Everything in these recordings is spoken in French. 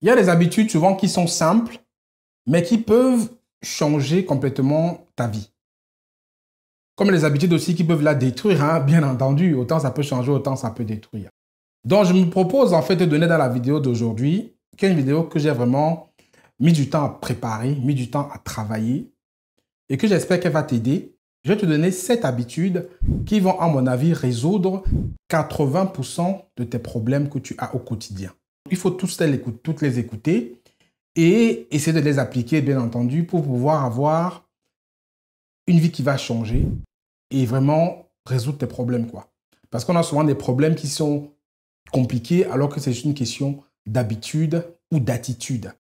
Il y a des habitudes souvent qui sont simples, mais qui peuvent changer complètement ta vie. Comme les habitudes aussi qui peuvent la détruire, hein, bien entendu. Autant ça peut changer, autant ça peut détruire. Donc, je me propose en fait de donner dans la vidéo d'aujourd'hui, qui est une vidéo que j'ai vraiment mis du temps à préparer, mis du temps à travailler, et que j'espère qu'elle va t'aider. Je vais te donner 7 habitudes qui vont, à mon avis, résoudre 80% de tes problèmes que tu as au quotidien. Il faut toutes les écouter et essayer de les appliquer, bien entendu, pour pouvoir avoir une vie qui va changer et vraiment résoudre tes problèmes, quoi. Parce qu'on a souvent des problèmes qui sont compliqués alors que c'est juste une question d'habitude ou d'attitude.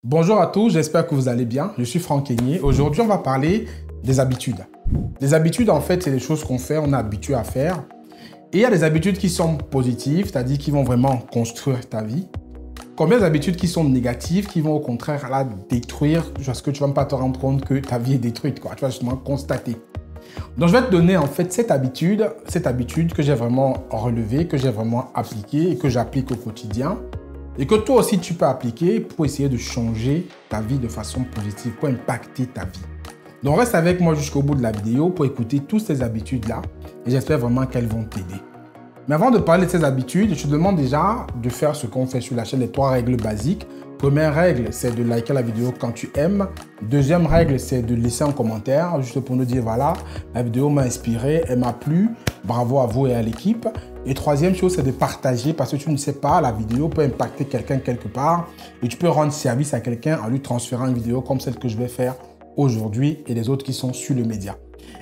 Bonjour à tous, j'espère que vous allez bien. Je suis Franck Kenyé. Aujourd'hui, on va parler des habitudes. Les habitudes, en fait, c'est des choses qu'on fait, on est habitué à faire. Et il y a des habitudes qui sont positives, c'est-à-dire qui vont vraiment construire ta vie. Combien d'habitudes qui sont négatives, qui vont au contraire la détruire, parce que tu ne vas pas te rendre compte que ta vie est détruite, quoi. Tu vas justement constater. Donc, je vais te donner en fait cette habitude que j'ai vraiment relevée, que j'ai vraiment appliquée et que j'applique au quotidien. Et que toi aussi tu peux appliquer pour essayer de changer ta vie de façon positive, pour impacter ta vie. Donc reste avec moi jusqu'au bout de la vidéo pour écouter toutes ces habitudes-là et j'espère vraiment qu'elles vont t'aider. Mais avant de parler de ces habitudes, je te demande déjà de faire ce qu'on fait sur la chaîne, les 3 règles basiques. Première règle, c'est de liker la vidéo quand tu aimes. Deuxième règle, c'est de laisser un commentaire juste pour nous dire voilà, la vidéo m'a inspiré, elle m'a plu. Bravo à vous et à l'équipe. Et troisième chose, c'est de partager parce que tu ne sais pas, la vidéo peut impacter quelqu'un quelque part et tu peux rendre service à quelqu'un en lui transférant une vidéo comme celle que je vais faire aujourd'hui et les autres qui sont sur le média.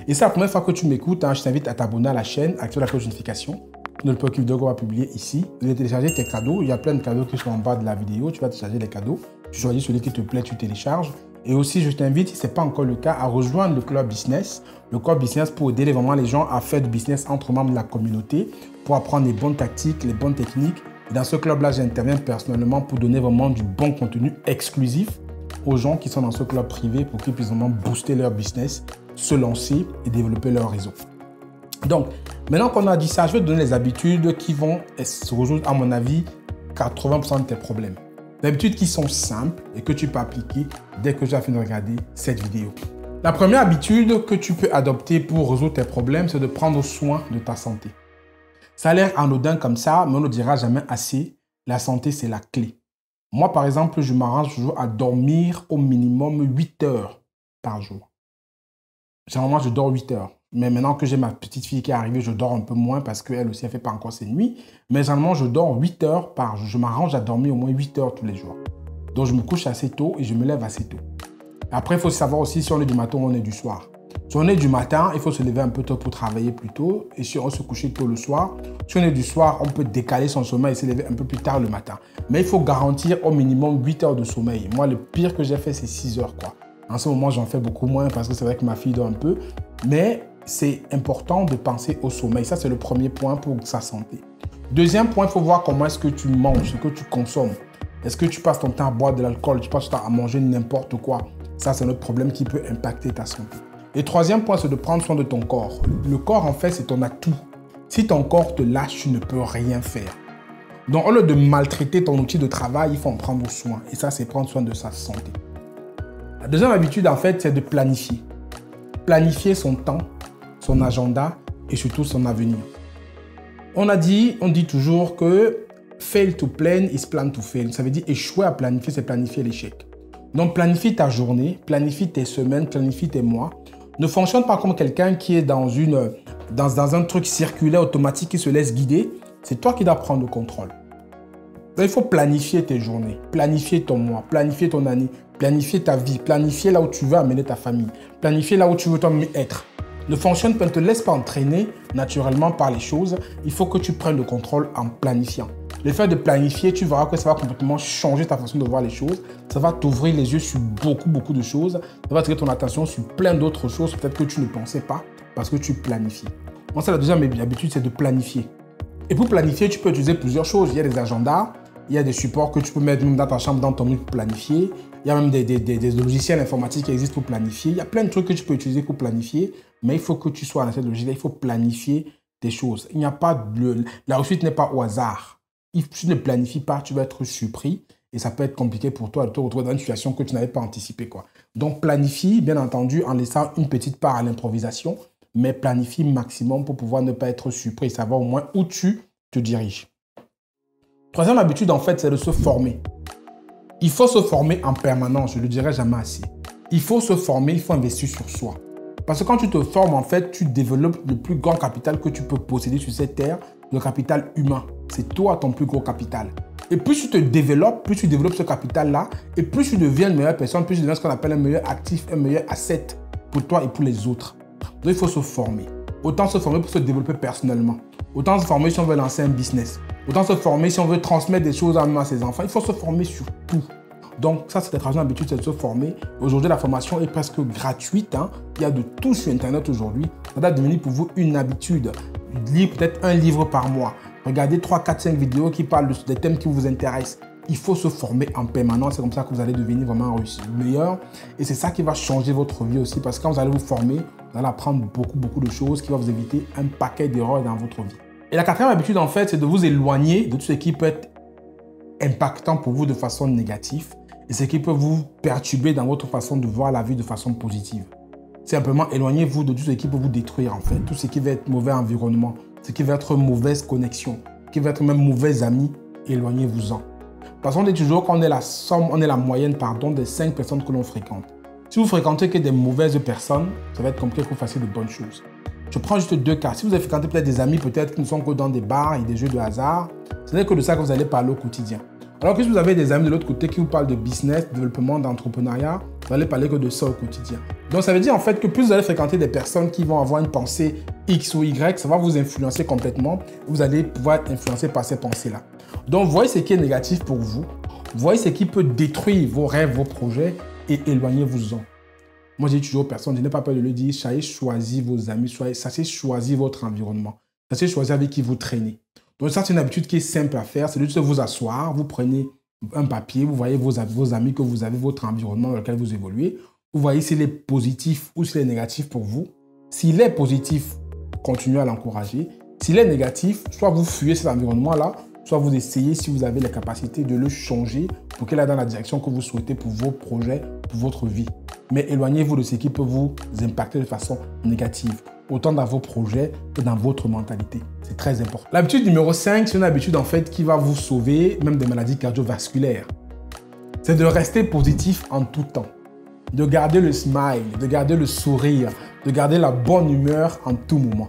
Et c'est la première fois que tu m'écoutes, hein, je t'invite à t'abonner à la chaîne, activer la cloche de notification. Ne le pas aucune vidéo qu'on va publier ici. De télécharger tes cadeaux. Il y a plein de cadeaux qui sont en bas de la vidéo. Tu vas télécharger les cadeaux. Tu choisis celui qui te plaît, tu télécharges. Et aussi, je t'invite, si ce n'est pas encore le cas, à rejoindre le Club Business. Le Club Business pour aider vraiment les gens à faire du business entre membres de la communauté, pour apprendre les bonnes tactiques, les bonnes techniques. Et dans ce club-là, j'interviens personnellement pour donner vraiment du bon contenu exclusif aux gens qui sont dans ce club privé pour qu'ils puissent vraiment booster leur business, se lancer et développer leur réseau. Donc, maintenant qu'on a dit ça, je vais te donner les habitudes qui vont se résoudre, à mon avis, 80% de tes problèmes. Des habitudes qui sont simples et que tu peux appliquer dès que tu as fini de regarder cette vidéo. La première habitude que tu peux adopter pour résoudre tes problèmes, c'est de prendre soin de ta santé. Ça a l'air anodin comme ça, mais on ne le dira jamais assez. La santé, c'est la clé. Moi, par exemple, je m'arrange toujours à dormir au minimum 8 heures par jour. Généralement, je dors 8 heures. Mais maintenant que j'ai ma petite fille qui est arrivée, je dors un peu moins parce qu'elle aussi, elle ne fait pas encore ses nuits. Mais généralement, je dors 8 heures par jour. Je m'arrange à dormir au moins 8 heures tous les jours. Donc, je me couche assez tôt et je me lève assez tôt. Après, il faut savoir aussi si on est du matin ou on est du soir. Si on est du matin, il faut se lever un peu tôt pour travailler plus tôt. Et si on se couche tôt le soir, si on est du soir, on peut décaler son sommeil et se lever un peu plus tard le matin. Mais il faut garantir au minimum 8 heures de sommeil. Moi, le pire que j'ai fait, c'est 6 heures, quoi. En ce moment, j'en fais beaucoup moins parce que c'est vrai que ma fille dort un peu. Mais c'est important de penser au sommeil. Ça, c'est le premier point pour sa santé. Deuxième point, il faut voir comment est-ce que tu manges, ce que tu consommes. Est-ce que tu passes ton temps à boire de l'alcool, tu passes ton temps à manger n'importe quoi. Ça, c'est un autre problème qui peut impacter ta santé. Et troisième point, c'est de prendre soin de ton corps. Le corps, en fait, c'est ton atout. Si ton corps te lâche, tu ne peux rien faire. Donc, au lieu de maltraiter ton outil de travail, il faut en prendre soin. Et ça, c'est prendre soin de sa santé. La deuxième habitude, en fait, c'est de planifier. Planifier son temps, son agenda et surtout son avenir. On dit toujours que fail to plan is plan to fail. Ça veut dire échouer à planifier, c'est planifier l'échec. Donc planifie ta journée, planifie tes semaines, planifie tes mois. Ne fonctionne pas comme quelqu'un qui est dans un truc circulaire automatique qui se laisse guider. C'est toi qui dois prendre le contrôle. Donc, il faut planifier tes journées, planifier ton mois, planifier ton année, planifier ta vie, planifier là où tu veux amener ta famille, planifier là où tu veux toi-même être. Ne fonctionne pas, ne te laisse pas entraîner naturellement par les choses. Il faut que tu prennes le contrôle en planifiant. Le fait de planifier, tu verras que ça va complètement changer ta façon de voir les choses. Ça va t'ouvrir les yeux sur beaucoup de choses. Ça va attirer ton attention sur plein d'autres choses, peut-être que tu ne pensais pas parce que tu planifies. Moi, c'est la deuxième habitude, c'est de planifier. Et pour planifier, tu peux utiliser plusieurs choses. Il y a des agendas, il y a des supports que tu peux mettre même dans ta chambre, dans ton lit pour planifier. Il y a même des logiciels informatiques qui existent pour planifier. Il y a plein de trucs que tu peux utiliser pour planifier, mais il faut que tu sois dans cette logique-là. Il faut planifier des choses. Il n'y a pas la réussite n'est pas au hasard. Si tu ne planifies pas, tu vas être surpris et ça peut être compliqué pour toi de te retrouver dans une situation que tu n'avais pas anticipée, quoi. Donc, planifie, bien entendu, en laissant une petite part à l'improvisation, mais planifie maximum pour pouvoir ne pas être surpris et savoir au moins où tu te diriges. Troisième habitude, en fait, c'est de se former. Il faut se former en permanence, je ne le dirai jamais assez. Il faut se former, il faut investir sur soi. Parce que quand tu te formes, en fait, tu développes le plus grand capital que tu peux posséder sur cette terre, le capital humain. C'est toi ton plus gros capital. Et plus tu te développes, plus tu développes ce capital-là, et plus tu deviens une meilleure personne, plus tu deviens ce qu'on appelle un meilleur actif, un meilleur asset pour toi et pour les autres. Donc, il faut se former. Autant se former pour se développer personnellement. Autant se former si on veut lancer un business. Autant se former si on veut transmettre des choses à ses enfants. Il faut se former sur tout. Donc, ça, c'est la troisième habitude, c'est de se former. Aujourd'hui, la formation est presque gratuite. Il y a de tout sur Internet aujourd'hui. Ça doit devenir pour vous une habitude. Lire peut-être un livre par mois. Regardez 3, 4, 5 vidéos qui parlent des thèmes qui vous intéressent. Il faut se former en permanence. C'est comme ça que vous allez devenir vraiment meilleur. Et c'est ça qui va changer votre vie aussi. Parce que quand vous allez vous former, vous allez apprendre beaucoup de choses qui vont vous éviter un paquet d'erreurs dans votre vie. Et la quatrième habitude, en fait, c'est de vous éloigner de tout ce qui peut être impactant pour vous de façon négative et ce qui peut vous perturber dans votre façon de voir la vie de façon positive. Simplement, éloignez-vous de tout ce qui peut vous détruire, en fait. Tout ce qui va être mauvais environnement, ce qui va être mauvaise connexion, qui va être même mauvais amis, éloignez-vous-en. Parce qu'on dit toujours qu'on est la somme, on est la moyenne, des 5 personnes que l'on fréquente. Si vous fréquentez que des mauvaises personnes, ça va être compliqué que vous fassiez de bonnes choses. Je prends juste 2 cas. Si vous avez fréquenté peut-être des amis peut-être qui ne sont que dans des bars et des jeux de hasard, ce n'est que de ça que vous allez parler au quotidien. Alors que si vous avez des amis de l'autre côté qui vous parlent de business, de développement, d'entrepreneuriat, vous allez parler que de ça au quotidien. Donc ça veut dire en fait que plus vous allez fréquenter des personnes qui vont avoir une pensée X ou Y, ça va vous influencer complètement. Vous allez pouvoir être influencé par ces pensées-là. Donc voyez ce qui est négatif pour vous. Voyez ce qui peut détruire vos rêves, vos projets et éloignez-vous-en. Moi, je dis toujours aux personnes, je n'ai pas peur de le dire, sachez choisir vos amis, sachez choisir votre environnement, sachez choisir avec qui vous traînez. Donc ça, c'est une habitude qui est simple à faire, c'est juste de vous asseoir, vous prenez un papier, vous voyez vos amis que vous avez, votre environnement dans lequel vous évoluez, vous voyez s'il est positif ou s'il est négatif pour vous. S'il est positif, continuez à l'encourager. S'il est négatif, soit vous fuyez cet environnement-là, soit vous essayez, si vous avez la capacité, de le changer pour qu'il aille dans la direction que vous souhaitez pour vos projets, pour votre vie. Mais éloignez-vous de ce qui peut vous impacter de façon négative, autant dans vos projets que dans votre mentalité. C'est très important. L'habitude numéro 5, c'est une habitude en fait qui va vous sauver même des maladies cardiovasculaires. C'est de rester positif en tout temps. De garder le smile, de garder le sourire, de garder la bonne humeur en tout moment.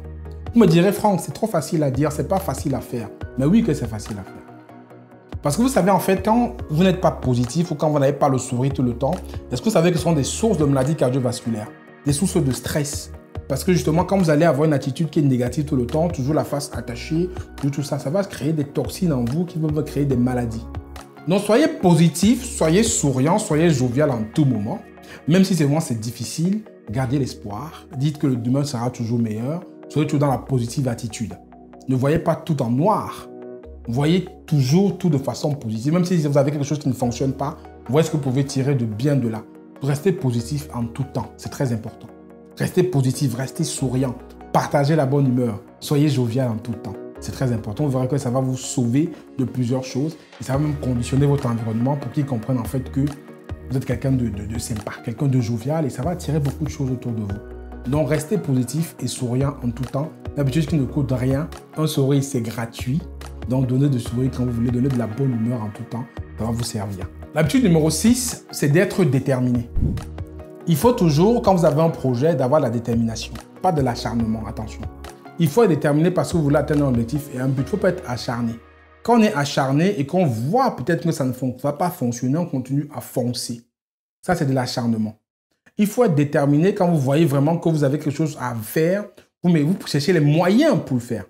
Vous me direz, Franck, c'est trop facile à dire, c'est pas facile à faire. Mais oui que c'est facile à faire. Parce que vous savez, en fait, quand vous n'êtes pas positif ou quand vous n'avez pas le sourire tout le temps, est-ce que vous savez que ce sont des sources de maladies cardiovasculaires, des sources de stress? Parce que justement, quand vous allez avoir une attitude qui est négative tout le temps, toujours la face attachée, tout ça, ça va créer des toxines en vous qui peuvent créer des maladies. Donc, soyez positif, soyez souriant, soyez jovial en tout moment. Même si c'est difficile, gardez l'espoir. Dites que le demain sera toujours meilleur. Soyez toujours dans la positive attitude. Ne voyez pas tout en noir. Voyez toujours tout de façon positive. Même si vous avez quelque chose qui ne fonctionne pas, voyez ce que vous pouvez tirer de bien de là. Restez positif en tout temps. C'est très important. Restez positif, restez souriant. Partagez la bonne humeur. Soyez jovial en tout temps. C'est très important. Vous verrez que ça va vous sauver de plusieurs choses. Et ça va même conditionner votre environnement pour qu'ils comprennent en fait que vous êtes quelqu'un de sympa, quelqu'un de jovial. Et ça va attirer beaucoup de choses autour de vous. Donc, restez positif et souriant en tout temps. Une habitude qui ne coûte rien. Un sourire, c'est gratuit. Donc, donnez de sourire quand vous voulez, donnez de la bonne humeur en tout temps. Ça va vous servir. L'habitude numéro 6, c'est d'être déterminé. Il faut toujours, quand vous avez un projet, d'avoir de la détermination. Pas de l'acharnement, attention. Il faut être déterminé parce que vous voulez atteindre un objectif et un but. Il ne faut pas être acharné. Quand on est acharné et qu'on voit peut-être que ça ne va pas fonctionner, on continue à foncer. Ça, c'est de l'acharnement. Il faut être déterminé quand vous voyez vraiment que vous avez quelque chose à faire, mais vous cherchez les moyens pour le faire.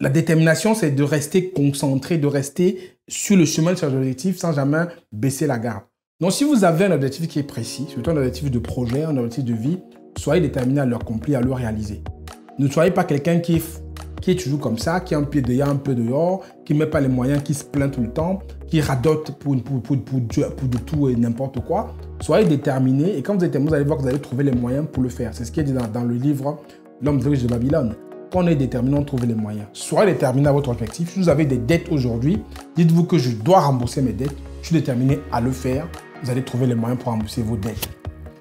La détermination, c'est de rester concentré, de rester sur le chemin de cet objectif sans jamais baisser la garde. Donc, si vous avez un objectif qui est précis, surtout un objectif de projet, un objectif de vie, soyez déterminé à l'accomplir, à le réaliser. Ne soyez pas quelqu'un qui qui est toujours comme ça, qui a un pied dehors, un peu dehors, qui ne met pas les moyens, qui se plaint tout le temps, qui radote pour de tout et n'importe quoi. Soyez déterminé et quand vous êtes déterminé, vous allez voir que vous allez trouver les moyens pour le faire. C'est ce qui est dit dans le livre L'homme riche de Babylone. Quand on est déterminé, on trouve les moyens. Soyez déterminé à votre objectif. Si vous avez des dettes aujourd'hui, dites-vous que je dois rembourser mes dettes. Je suis déterminé à le faire. Vous allez trouver les moyens pour rembourser vos dettes.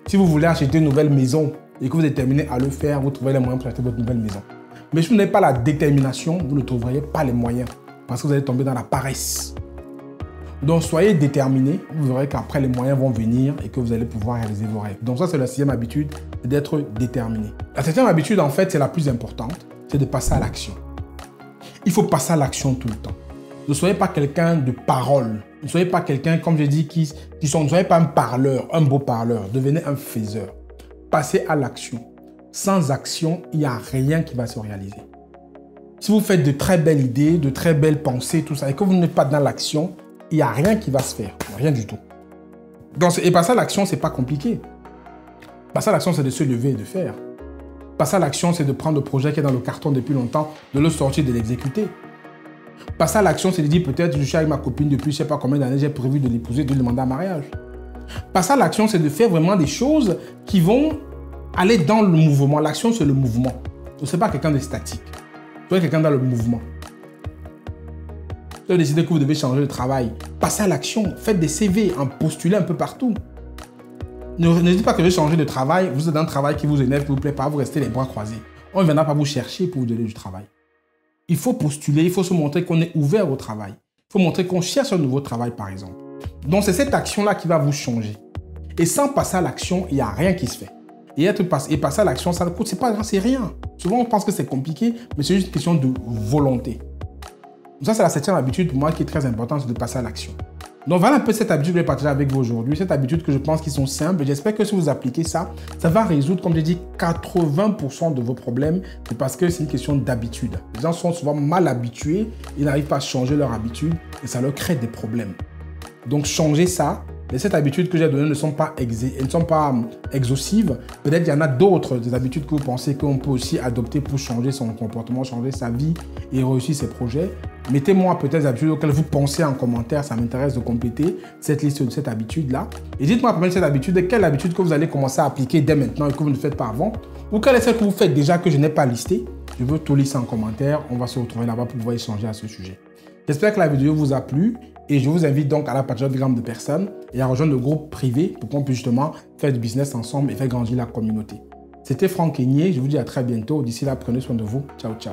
Si vous voulez acheter une nouvelle maison et que vous êtes déterminé à le faire, vous trouverez les moyens pour acheter votre nouvelle maison. Mais si vous n'avez pas la détermination, vous ne trouverez pas les moyens parce que vous allez tomber dans la paresse. Donc, soyez déterminés. Vous verrez qu'après, les moyens vont venir et que vous allez pouvoir réaliser vos rêves. Donc, ça, c'est la 6e habitude, d'être déterminé. La 7e habitude, en fait, c'est la plus importante, c'est de passer à l'action. Il faut passer à l'action tout le temps. Ne soyez pas quelqu'un de parole. Ne soyez pas quelqu'un, comme je dis, ne soyez pas un parleur, un beau parleur. Devenez un faiseur. Passez à l'action. Sans action, il n'y a rien qui va se réaliser. Si vous faites de très belles idées, de très belles pensées, tout ça, et que vous n'êtes pas dans l'action, il n'y a rien qui va se faire. Rien du tout. Donc, et passer à l'action, ce n'est pas compliqué. Passer à l'action, c'est de se lever et de faire. Passer à l'action, c'est de prendre le projet qui est dans le carton depuis longtemps, de le sortir, de l'exécuter. Passer à l'action, c'est de dire peut-être je suis avec ma copine depuis je ne sais pas combien d'années, j'ai prévu de l'épouser, de lui demander en mariage. Passer à l'action, c'est de faire vraiment des choses qui vont aller dans le mouvement. L'action, c'est le mouvement. Ce n'est pas quelqu'un de statique. Soyez quelqu'un dans le mouvement. Vous avez décidé que vous devez changer de travail. Passez à l'action. Faites des CV, en postulez un peu partout. Ne dites pas que je vais changer de travail. Vous êtes dans un travail qui vous énerve, qui ne vous plaît pas, vous restez les bras croisés. On ne viendra pas vous chercher pour vous donner du travail. Il faut postuler, il faut se montrer qu'on est ouvert au travail. Il faut montrer qu'on cherche un nouveau travail, par exemple. Donc, c'est cette action-là qui va vous changer. Et sans passer à l'action, il n'y a rien qui se fait. Et passer à l'action, ça ne coûte, c'est rien. Souvent, on pense que c'est compliqué, mais c'est juste une question de volonté. Ça, c'est la 7e habitude pour moi qui est très importante, c'est de passer à l'action. Donc, voilà un peu cette habitude que je vais partager avec vous aujourd'hui. Cette habitude que je pense qu'ils sont simples. J'espère que si vous appliquez ça, ça va résoudre, comme j'ai dit, 80% de vos problèmes. C'est parce que c'est une question d'habitude. Les gens sont souvent mal habitués, ils n'arrivent pas à changer leur habitude et ça leur crée des problèmes. Donc, changez ça. Les 7 habitudes que j'ai données ne sont pas exhaustives. Peut-être qu'il y en a d'autres, des habitudes que vous pensez qu'on peut aussi adopter pour changer son comportement, changer sa vie et réussir ses projets. Mettez-moi peut-être des habitudes auxquelles vous pensez en commentaire. Ça m'intéresse de compléter cette liste de cette habitude-là. Et dites-moi parmi cette habitude, quelle habitude que vous allez commencer à appliquer dès maintenant et que vous ne faites pas avant. Ou quelle est celle que vous faites déjà que je n'ai pas listée. Je veux tout lister en commentaire. On va se retrouver là-bas pour pouvoir échanger à ce sujet. J'espère que la vidéo vous a plu. Et je vous invite donc à la page Telegram de personnes et à rejoindre le groupe privé pour qu'on puisse justement faire du business ensemble et faire grandir la communauté. C'était Franck Kenyé, je vous dis à très bientôt. D'ici là, prenez soin de vous. Ciao, ciao.